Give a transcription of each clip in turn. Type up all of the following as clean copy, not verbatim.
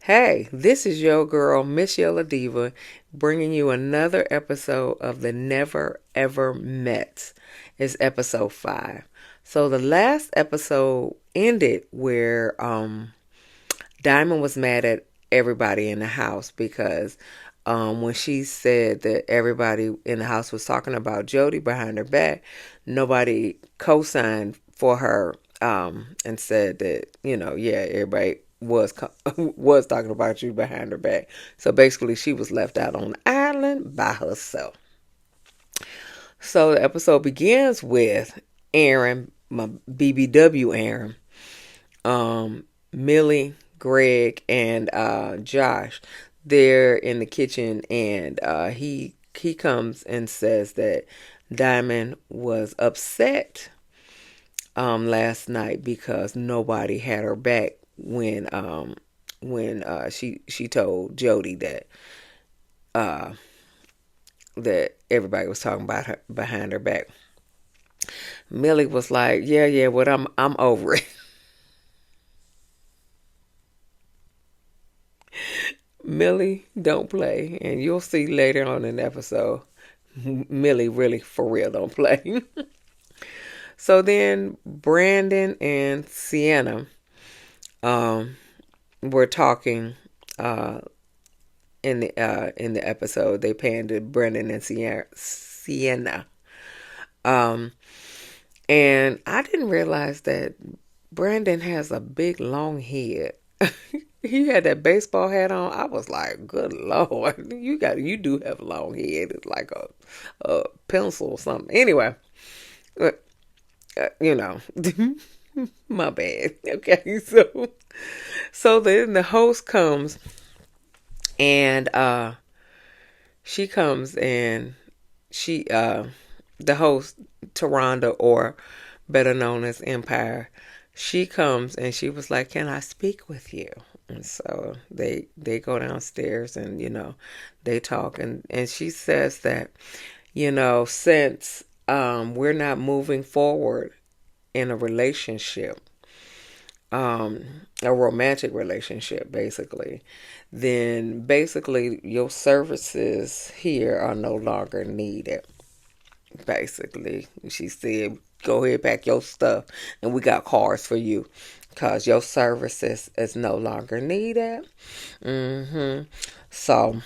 Hey, this is your girl, msyelladiva, bringing you another episode of the Never Ever Met. It's episode 5. So the last episode ended where Dymond was mad at everybody in the house because when she said that everybody in the house was talking about Jody behind her back, nobody co-signed for her and said that, yeah, everybody was talking about you behind her back. So basically, she was left out on the island by herself. So the episode begins with Aaron, my BBW Aaron, Millie, Greg, and Josh. They're in the kitchen, and he comes and says that Dymond was upset last night because nobody had her back when she told Jody uh that everybody was talking about her behind her back. Millie was like, yeah, what I'm over it. Millie don't play, and you'll see later on in the episode. Millie really for real don't play. So then Brandon and Sienna were talking in the episode. They panned to Brandon and Sienna. Um, and I didn't realize that Brandon has a big long head. He had that baseball hat on. I was like, "Good Lord, you do have a long head. It's like a pencil or something." Anyway, uh, you know, my bad. Okay, so then the host comes and she comes and she the host Taronda, or better known as Empire, she comes and she was like, "Can I speak with you?" And so they go downstairs and they talk, and she says that since we're not moving forward in a relationship, a romantic relationship, basically, then basically your services here are no longer needed. Basically, she said, "Go ahead, pack your stuff, and we got cars for you, cause your services is no longer needed." So,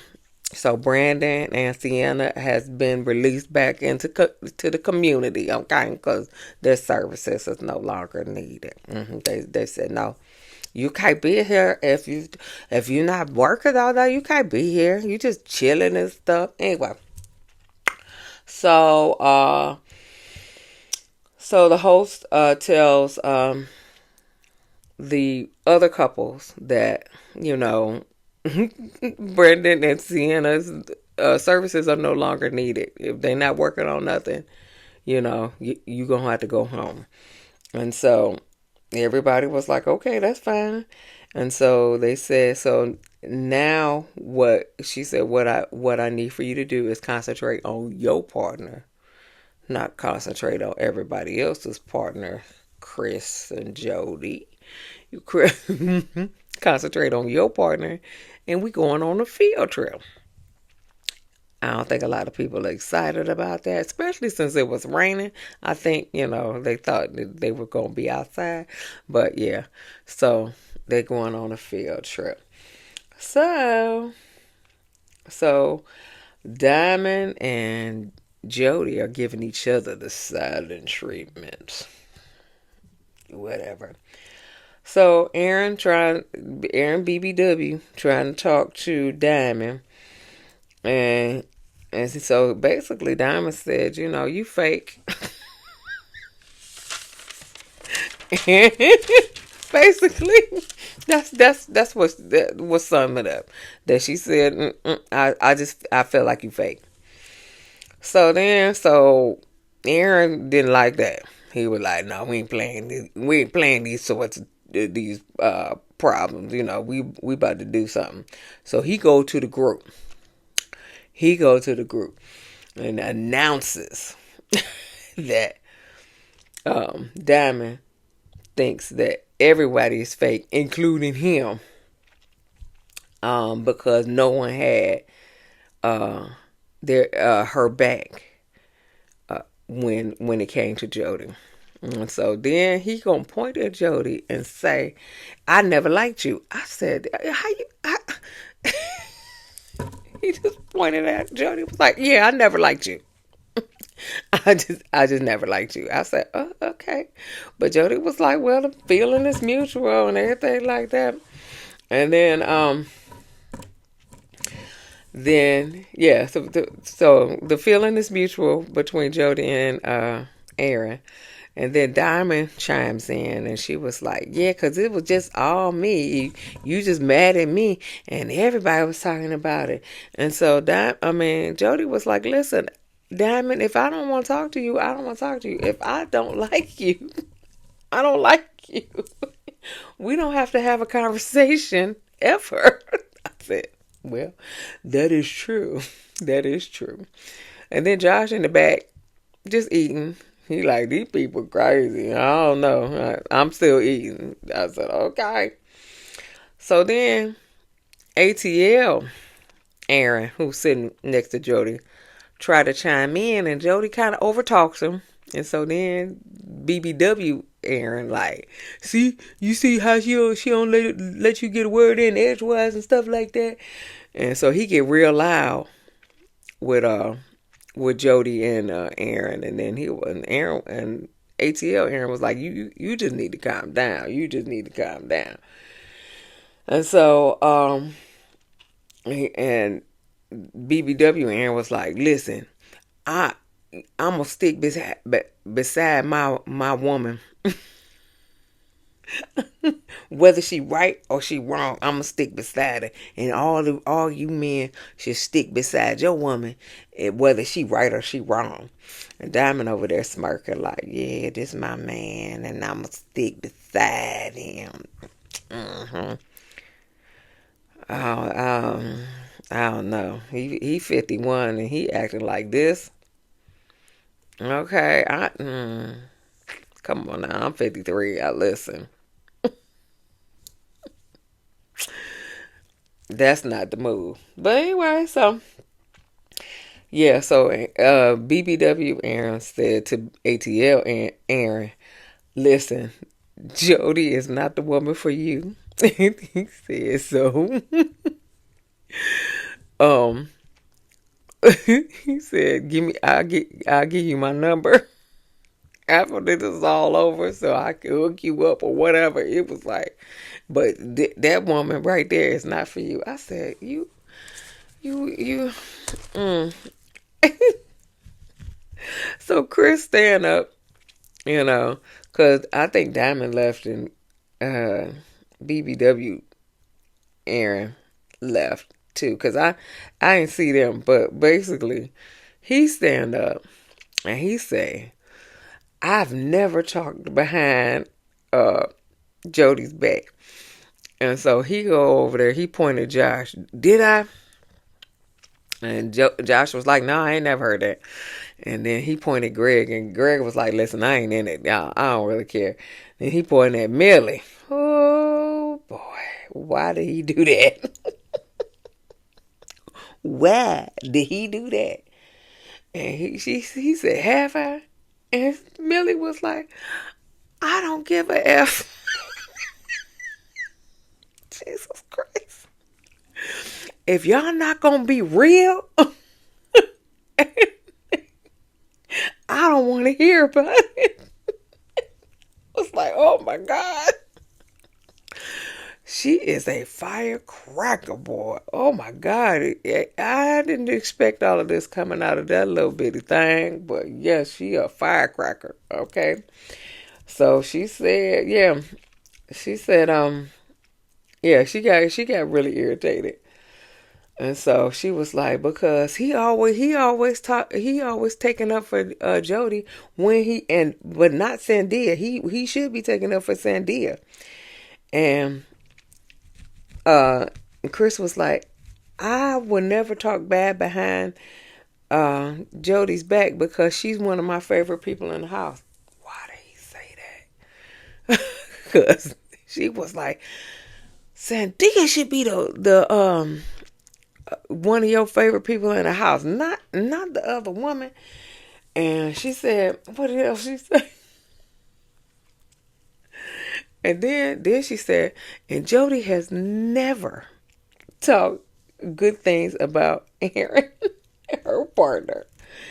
so Brandon and Sienna has been released back into to the community, okay? Because their services is no longer needed. They said no. You can't be here if you're not working all day. You can't be here. You just chilling and stuff. Anyway, so so the host tells the other couples that Brendan and Sienna's services are no longer needed. If they're not working on nothing, you gonna have to go home. And so everybody was like, "Okay, that's fine." And so they said, "So now what?" She said, "What I need for you to do is concentrate on your partner, not concentrate on everybody else's partner, Chris and Jody. You concentrate on your partner, and we going on a field trip." I don't think a lot of people are excited about that, especially since it was raining. I think, they thought that they were going to be outside. But yeah, so they're going on a field trip. So, so Diamond and Jody are giving each other the silent treatment. Whatever. So Aaron BBW trying to talk to Diamond, and so basically Diamond said, "You fake." Basically, that's what summed it up. That she said, I feel like you fake. So Aaron didn't like that. He was like, "No, we ain't playing these sorts of these problems. We about to do something." So he go to the group and announces that Diamond thinks that everybody is fake, including him. because no one had uh, her back when it came to Jody. And so then he gonna point at Jody and say, "I never liked you." I said, "How you?" He just pointed at Jody. Was like, "Yeah, I never liked you. I just never liked you." I said, "Oh, okay," but Jody was like, "Well, the feeling is mutual and everything like that." And then yeah, so the feeling is mutual between Jody and Aaron. And then Diamond chimes in and she was like, "Yeah, because it was just all me. You just mad at me and everybody was talking about it." And so, Jody was like, "Listen, Diamond, if I don't want to talk to you, I don't want to talk to you. If I don't like you, I don't like you. We don't have to have a conversation ever." I said, "Well, that is true. That is true." And then Josh in the back, just eating. He like, "These people crazy. I don't know. I'm still eating." I said, "Okay." So then ATL Aaron, who's sitting next to Jody, tried to chime in, and Jody kind of overtalks him. And so then BBW Aaron like, "See, you see how she don't let you get a word in edgewise and stuff like that." And so he get real loud with Jody and Aaron, and then Aaron and ATL Aaron was like, "You just need to calm down. You just need to calm down." And so and BBW Aaron was like, "Listen, I I'm gonna stick beside my woman, whether she right or she wrong. I'm gonna stick beside her, and all you men should stick beside your woman, whether she right or she wrong." And Diamond over there smirking like, "Yeah, this my man, and I'm gonna stick beside him." Mm-hmm. Oh, I don't know. He 51 and he acting like this. Okay, come on now. I'm 53. I listen. That's not the move. But anyway, so yeah, so BBW Aaron said to ATL and Aaron, "Listen, Jody is not the woman for you." He said so. um, he said, I'll give you my number after this is all over, so I can hook you up or whatever." It was like, but that woman right there is not for you. I said, you. Mm. So Chris stand up, because I think Diamond left and uh, BBW Aaron left too, because I didn't see them, but basically he stand up and he say, "I've never talked behind uh, Jody's back." And so he go over there, he pointed Josh, "Did I?" And Josh was like, "No, I ain't never heard that." And then he pointed Greg, and Greg was like, "Listen, I ain't in it. I don't really care." Then he pointed at Millie. Oh boy, why did he do that? Why did he do that? And he said, "Have I?" And Millie was like, "I don't give a F." Jesus Christ. If y'all not gonna be real, I don't want to hear about it. I was like, oh my God. She is a firecracker, boy. Oh my God. I didn't expect all of this coming out of that little bitty thing, but yes, she a firecracker. Okay. So she said, yeah. She said, yeah, she got really irritated. And so she was like, because he always taking up for Jody but not Sandia. He should be taking up for Sandia. And uh Chris was like, "I would never talk bad behind Jody's back because she's one of my favorite people in the house." Why did he say that? Because she was like, Sandia should be the one of your favorite people in the house, not the other woman. And she said, what else she said? And then she said, and Jody has never talked good things about Aaron, her partner.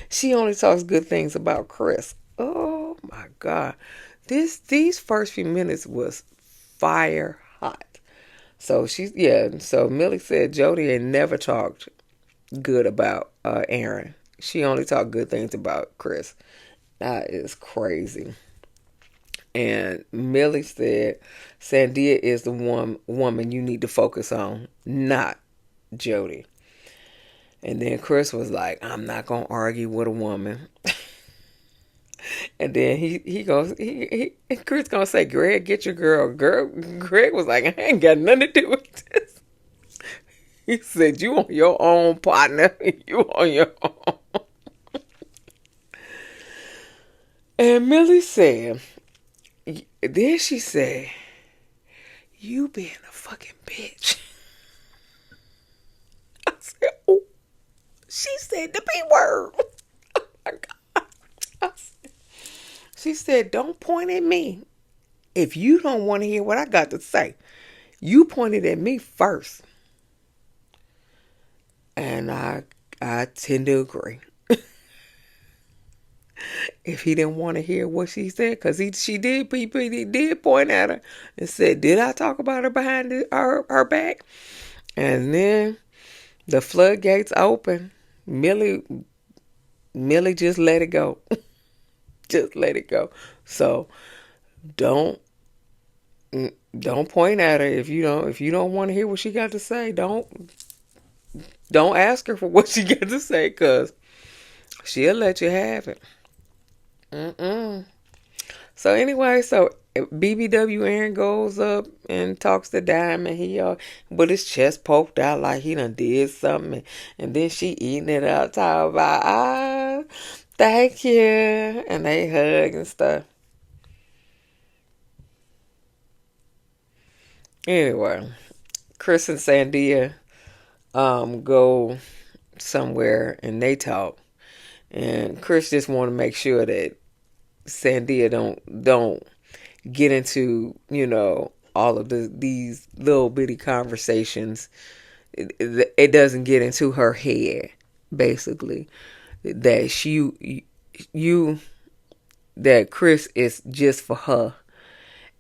She only talks good things about Chris. Oh my God. These first few minutes was fire hot. So Millie said Jody had never talked good about Aaron. She only talked good things about Chris. That is crazy. And Millie said Sandia is the one woman you need to focus on, not Jody. And then Chris was like, I'm not gonna argue with a woman. And then he goes, Chris gonna say, Greg, get your girl. Greg was like, I ain't got nothing to do with this. He said, you on your own, partner. You on your own. And Millie said, then she said, you being a fucking bitch. I said, oh, she said the B word. Oh my God. She said, don't point at me. If you don't want to hear what I got to say, you pointed at me first. And I tend to agree. If he didn't want to hear what she said, because he did point at her and said, did I talk about her behind her back? And then the floodgates open. Millie just let it go. Just let it go. So don't point at her if you don't want to hear what she got to say. Don't ask her for what she got to say, because she'll let you have it. So anyway, BBW Aaron goes up and talks to Dymond. He with his chest poked out like he done did something, and then she eating it up, talking about thank you, and they hug and stuff. Anyway, Chris and Sandia go somewhere and they talk, and Chris just want to make sure that Sandia don't get into all of these little bitty conversations. It doesn't get into her head, basically, that you that Chris is just for her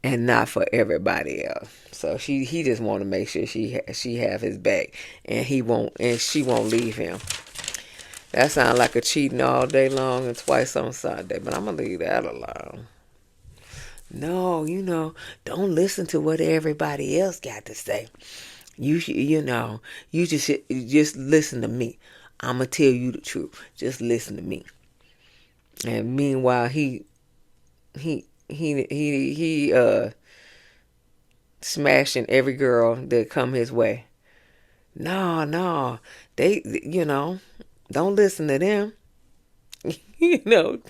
and not for everybody else. So he just want to make sure she have his back, and she won't leave him. That sounds like a cheating all day long and twice on Sunday, but I'm gonna leave that alone. No, don't listen to what everybody else got to say. You just listen to me. I'm gonna tell you the truth. Just listen to me. And meanwhile, he smashing every girl that come his way. No, they don't listen to them.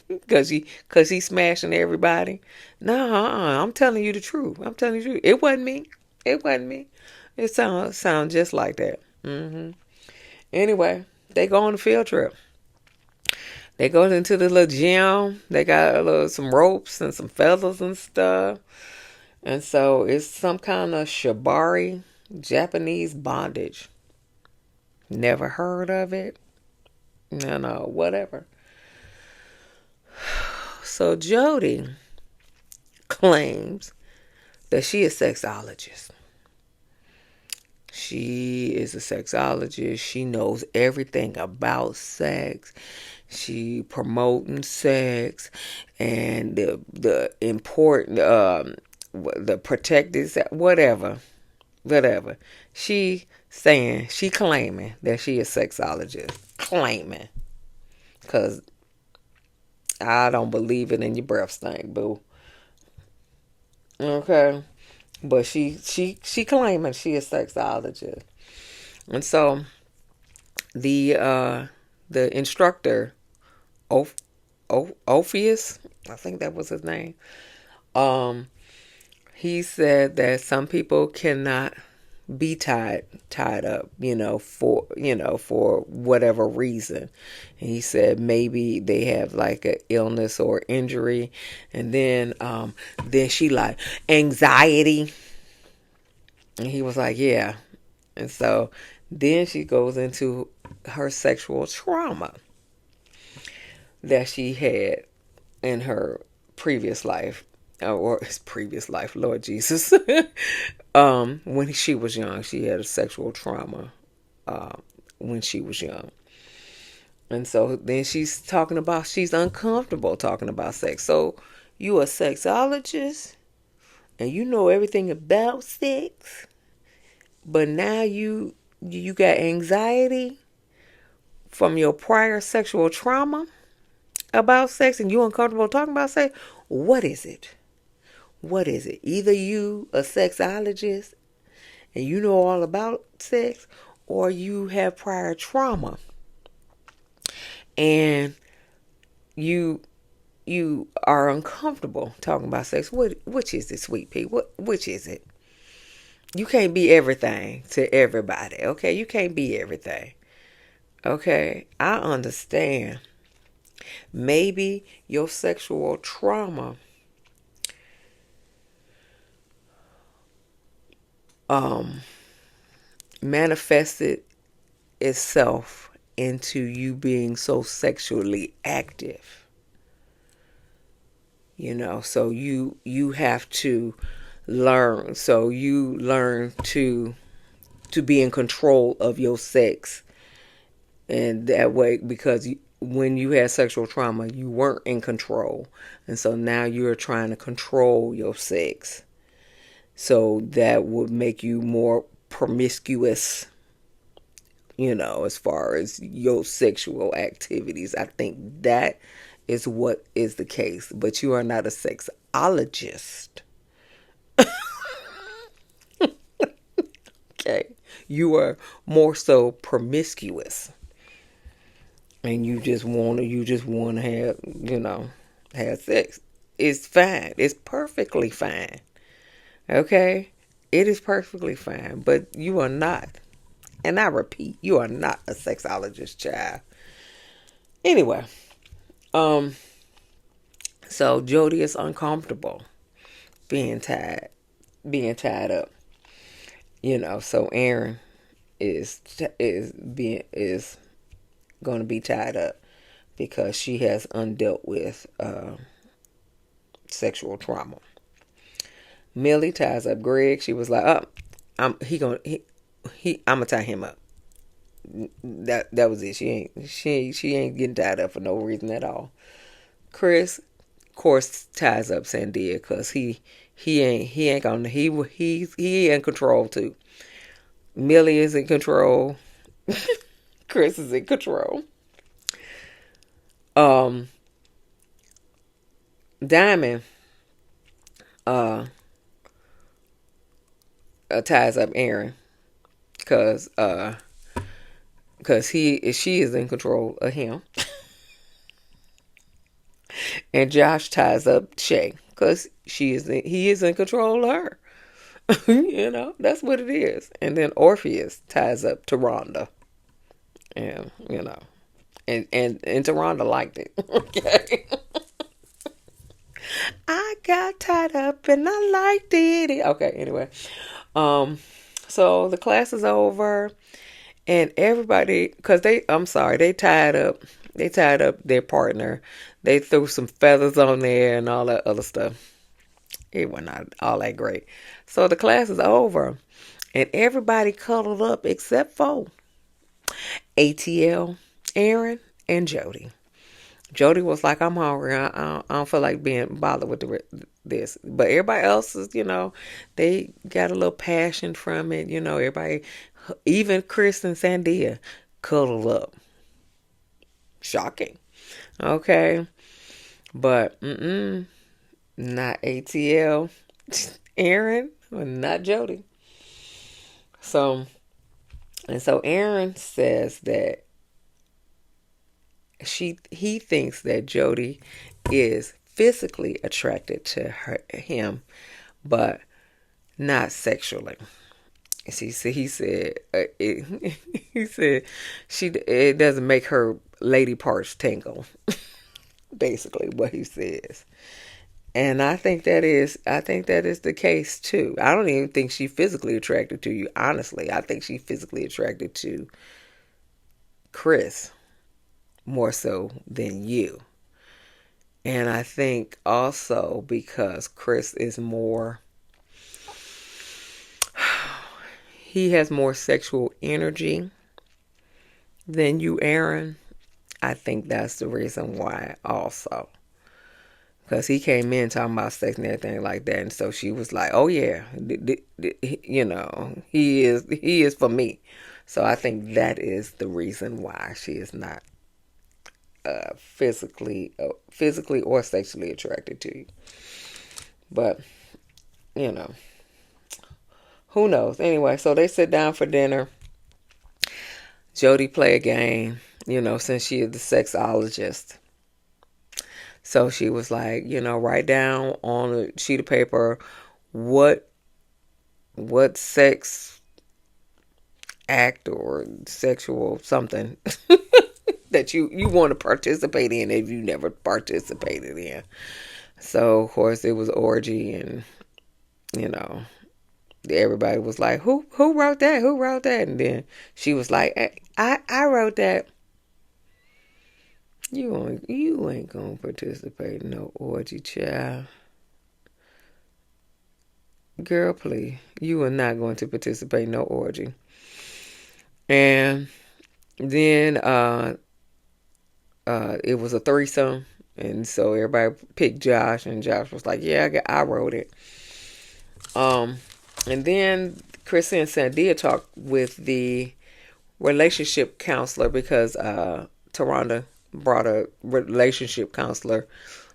Because he's smashing everybody. No, I'm telling you the truth. I'm telling you the truth. It wasn't me. It wasn't me. It sound just like that. Anyway, they go on a field trip. They go into the little gym. They got some ropes and some feathers and stuff. And so it's some kind of shibari, Japanese bondage. Never heard of it. No, whatever. So Jody claims that she is a sexologist. She is a sexologist. She knows everything about sex. She promoting sex and the important the protected whatever. She claiming that she is a sexologist. Claiming. Because I don't believe it in your breath stink, boo. Okay. But she claiming she is a sexologist. And so the instructor, Ophius, I think that was his name. He said that some people cannot be tied up, for whatever reason. And he said maybe they have like an illness or injury, and then she like anxiety, and he was like, yeah. And so then she goes into her sexual trauma that she had in her previous life, or his previous life, Lord Jesus. When she was young, she had a sexual trauma when she was young. And so then she's talking about, she's uncomfortable talking about sex. So you a sexologist and you know everything about sex, but now you got anxiety from your prior sexual trauma about sex, and you uncomfortable talking about sex. What is it? What is it? Either you a sexologist and you know all about sex, or you have prior trauma and you are uncomfortable talking about sex. Which is it, sweet pea? Which is it? You can't be everything to everybody, okay? You can't be everything. Okay? I understand. Maybe your sexual trauma manifested itself into you being so sexually active. So you have to learn. So you learn to be in control of your sex, and that way, because when you had sexual trauma, you weren't in control, and so now you're trying to control your sex. So that would make you more promiscuous, as far as your sexual activities. I think that is what is the case. But you are not a sexologist. Okay. You are more so promiscuous. And you just want to have sex. It's fine. It's perfectly fine. Okay? It is perfectly fine. But you are not. And I repeat, you are not a sexologist, child. Anyway, so Jody is uncomfortable being tied up. So Aaron is going to be tied up because she has undealt with sexual trauma. Millie ties up Greg. She was like, "Oh, I'm gonna tie him up." That was it. She ain't getting tied up for no reason at all. Chris, of course, ties up Sandia because he ain't gonna he in control too. Millie is in control. Chris is in control. Dymond ties up Aaron because she is in control of him. And Josh ties up Shay because he is in control of her. That's what it is. And then Orpheus ties up Taronda. And and Taronda liked it. Okay. I got tied up and I liked it. Okay, anyway. So the class is over, and everybody, because they tied up their partner. They threw some feathers on there and all that other stuff. It was not all that great. So the class is over, and everybody cuddled up except for ATL, Aaron, and Jody. Jody was like, "I'm hungry. I don't feel like being bothered with this." But everybody else is, they got a little passion from it. Everybody, even Chris and Sandia, cuddled up. Shocking. Okay. But, not ATL, Aaron, or not Jody. So Aaron says that he thinks that Jody is physically attracted to him, but not sexually. he said, he said, it doesn't make her lady parts tingle. Basically, what he says. And I think that is the case too. I don't even think she's physically attracted to you. Honestly, I think she's physically attracted to Chris more so than you. And I think also because Chris is more, he has more sexual energy than you, Aaron. I think that's the reason why also. Because he came in talking about sex and everything like that. And so she was like, oh yeah, you know, he is for me. So I think that is the reason why she is not physically or sexually attracted to you. But, you know, who knows? Anyway, so they sit down for dinner. Jody play a game, you know, since she is the sexologist. So she was like, you know, write down on a sheet of paper what sex act or sexual something that you want to participate in if you never participated in. So of course it was orgy, and you know, everybody was like, who wrote that? Who wrote that? And then she was like, I wrote that. You ain't gonna participate in no orgy, child. Girl, please. You are not going to participate in no orgy. And then it was a threesome. And so everybody picked Josh, and Josh was like, yeah, I wrote it. And then Chrissy and Sandia talked with the relationship counselor because Taronda brought a relationship counselor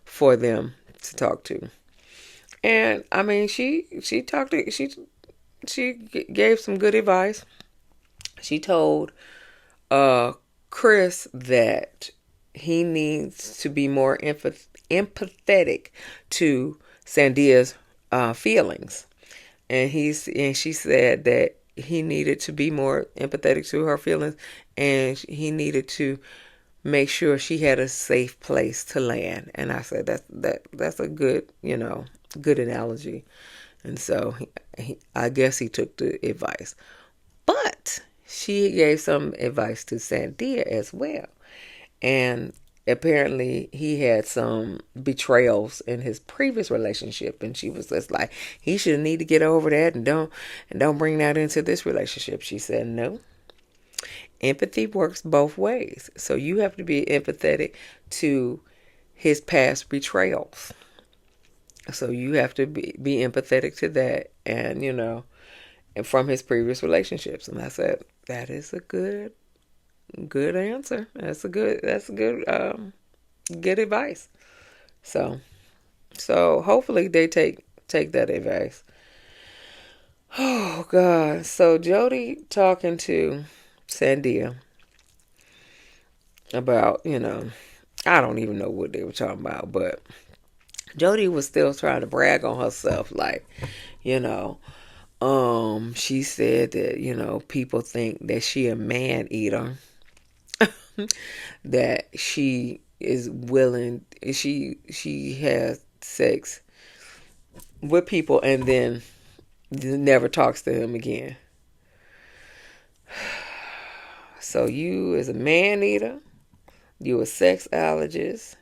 for them to talk to. And I mean, she talked to she gave some good advice. She told Chris that he needs to be more empathetic to Sandia's feelings, and she said that he needed to be more empathetic to her feelings, and he needed to make sure she had a safe place to land. And I said that's a good, you know, good analogy. And so I guess he took the advice. But she gave some advice to Sandia as well. And apparently he had some betrayals in his previous relationship, and she was just like, he should need to get over that, and don't bring that into this relationship. She said no. Empathy works both ways. So you have to be empathetic to his past betrayals. So you have to be empathetic to that, and you know, and from his previous relationships. And I said, that is a good answer. That's a good advice. So hopefully they take that advice. Oh God. So Jody talking to Sandia about, you know, I don't even know what they were talking about, but Jody was still trying to brag on herself, like, you know, she said that, you know, people think that she a man eater, that she is willing, she has sex with people and then never talks to him again. So you as a man eater, you a sex allergist,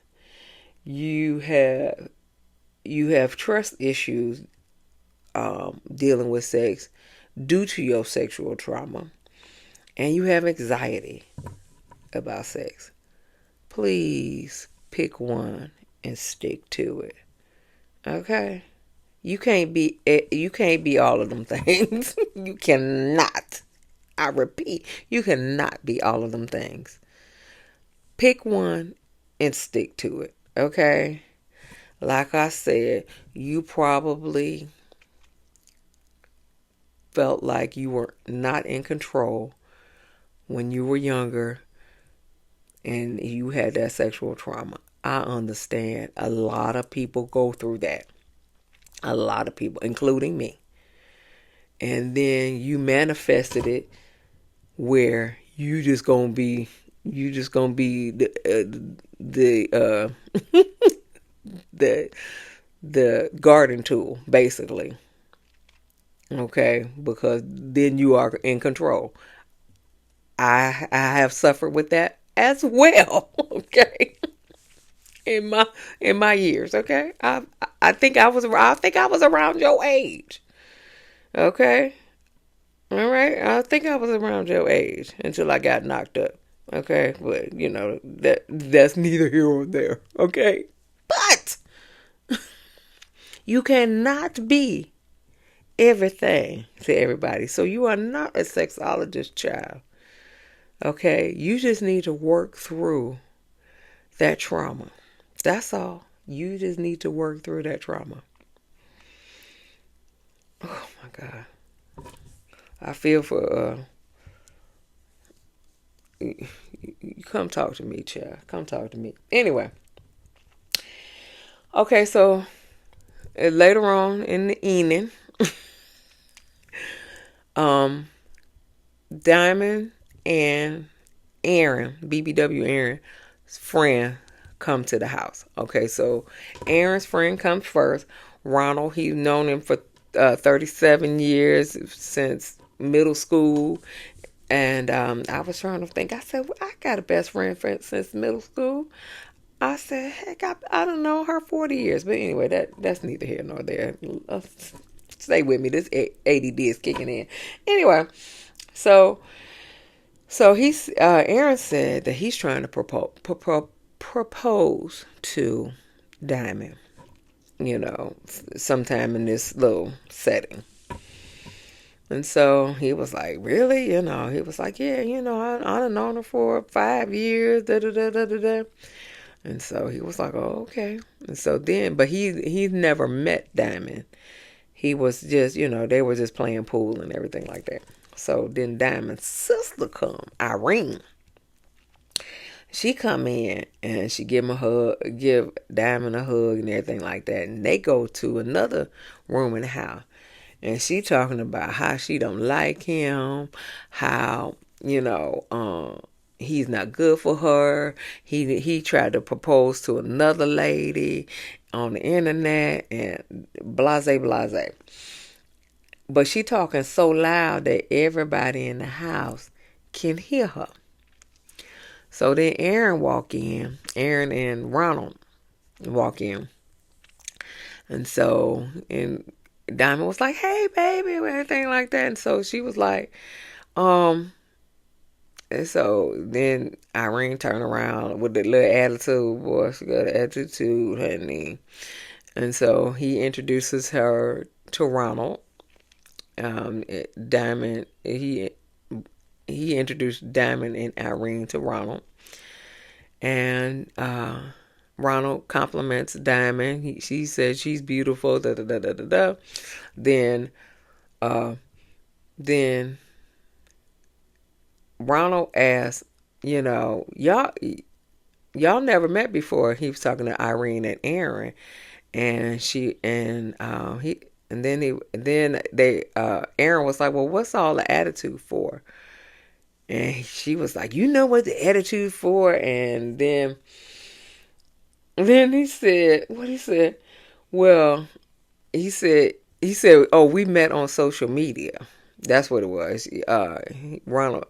you have trust issues dealing with sex due to your sexual trauma, and you have anxiety about sex. Please pick one and stick to it. Okay? You can't be all of them things. You cannot. I repeat, you cannot be all of them things. Pick one and stick to it. Okay? Like I said, you probably felt like you were not in control when you were younger and you had that sexual trauma. I understand. A lot of people go through that. A lot of people, including me. and then you manifested it where you just gonna be the the the garden tool, basically. Okay, because then you are in control. I have suffered with that as well. Okay, in my years. Okay, I think I was around your age. Okay, all right. I think I was around your age until I got knocked up. Okay, but that's neither here nor there. Okay, but you cannot be everything to everybody. So you are not a sexologist, child. Okay, you just need to work through that trauma. That's all. You just need to work through that trauma. Oh my God. I feel for you come talk to me, child. Come talk to me. Anyway, okay, so later on in the evening, um, Dymond and Aaron, BBW Aaron's friend, come to the house. Okay, so Aaron's friend comes first. Ronald, he's known him for 37 years, since middle school. And I was trying to think. I said, well, I got a best friend since middle school. I said, heck, I don't know her 40 years. But anyway, that's neither here nor there. Stay with me. This ADD is kicking in. Anyway, so he's Aaron said that he's trying to propose to Dymond, sometime in this little setting. And so he was like, really? He was like, yeah, I done known her for 5 years, da da da da da da. And so he was like, oh, okay. And so then, but he's never met Dymond. He was just, they were just playing pool and everything like that. So then Dymond's sister come, Irene. She come in and she give Dymond a hug and everything like that. And they go to another room in the house. And she talking about how she don't like him, how, he's not good for her. He tried to propose to another lady on the internet and blase blase. But she talking so loud that everybody in the house can hear her. So then Aaron and Ronald walk in. And so, Dymond was like, hey, baby, or anything like that. And so she was like, and so then Irene turned around with the little attitude, boy, she got an attitude, honey. And so he introduces her to Ronald. Dymond, he introduced Dymond and Irene to Ronald. And Ronald compliments Dymond. She says she's beautiful. Da da da da da da. Then Ronald asks, y'all never met before. He was talking to Irene and Aaron, and Aaron was like, well, what's all the attitude for? And she was like, you know what the attitude for? And then he said, what he said? Well, he said, oh, we met on social media. That's what it was. Ronald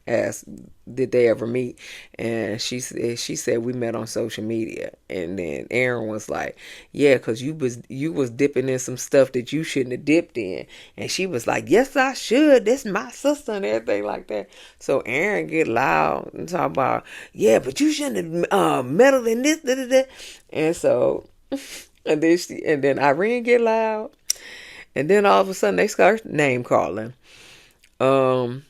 asked, did they ever meet? And she said we met on social media. And then Aaron was like, yeah, because you was dipping in some stuff that you shouldn't have dipped in. And she was like, yes, I should. This my sister and everything like that. So Aaron get loud and talk about, yeah, but you shouldn't have meddled in this, da, da, da. And so, and then Irene get loud. And then all of a sudden they start name calling. Aaron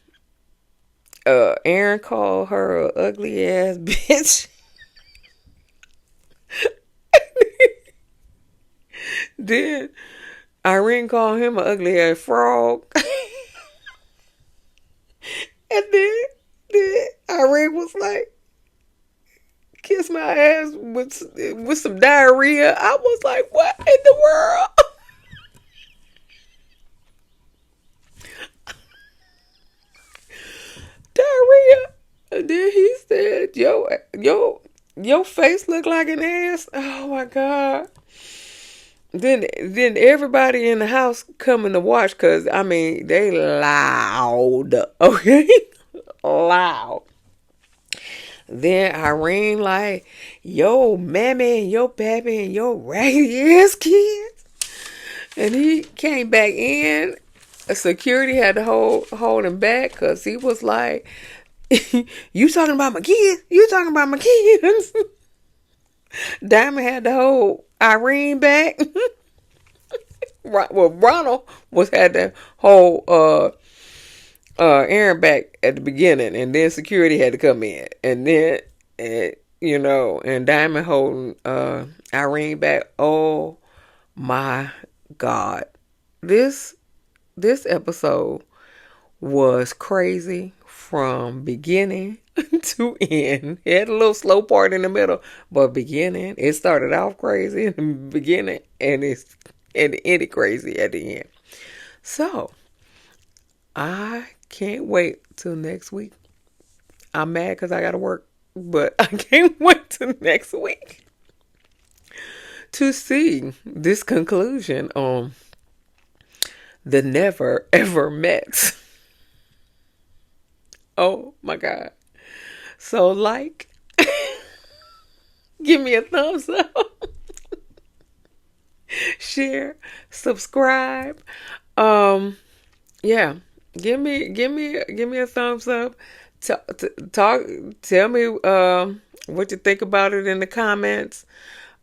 called her an ugly ass bitch. Then Irene called him an ugly ass frog. And then Irene was like, kiss my ass with some diarrhea. I was like, what in the world? And then he said, your face look like an ass. Oh my God. Then everybody in the house coming to watch because, I mean, they loud. Okay? Loud. Then Irene like, yo, mammy and yo, pappy and yo, raggedy ass kids. And he came back in. Security had to hold him back because he was like, you talking about my kids? You talking about my kids? Dymond had to hold Irene back. Well, Ronald was had to hold Aaron back at the beginning, and then security had to come in, and then and Dymond holding Irene back. Oh my God, this this episode was crazy from beginning to end. It had a little slow part in the middle, but beginning, it started off crazy in the beginning, and it ended crazy at the end. So I can't wait till next week. I'm mad because I got to work, but I can't wait till next week to see this conclusion on the never ever met. Oh my God. So give me a thumbs up, share, subscribe. Yeah, give me a thumbs up. Talk, tell me what you think about it in the comments.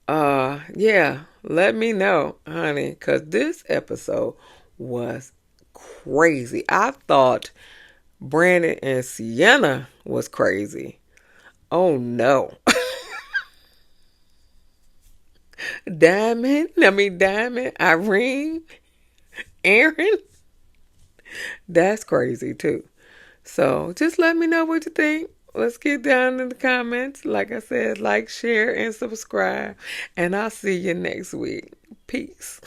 Yeah, let me know, honey, because this episode was crazy. I thought Brandon and Sienna was crazy. Oh no. Dymond, Irene, Aaron, that's crazy too. So just let me know what you think. Let's get down in the comments. Like I said, like, share, and subscribe. And I'll see you next week. Peace.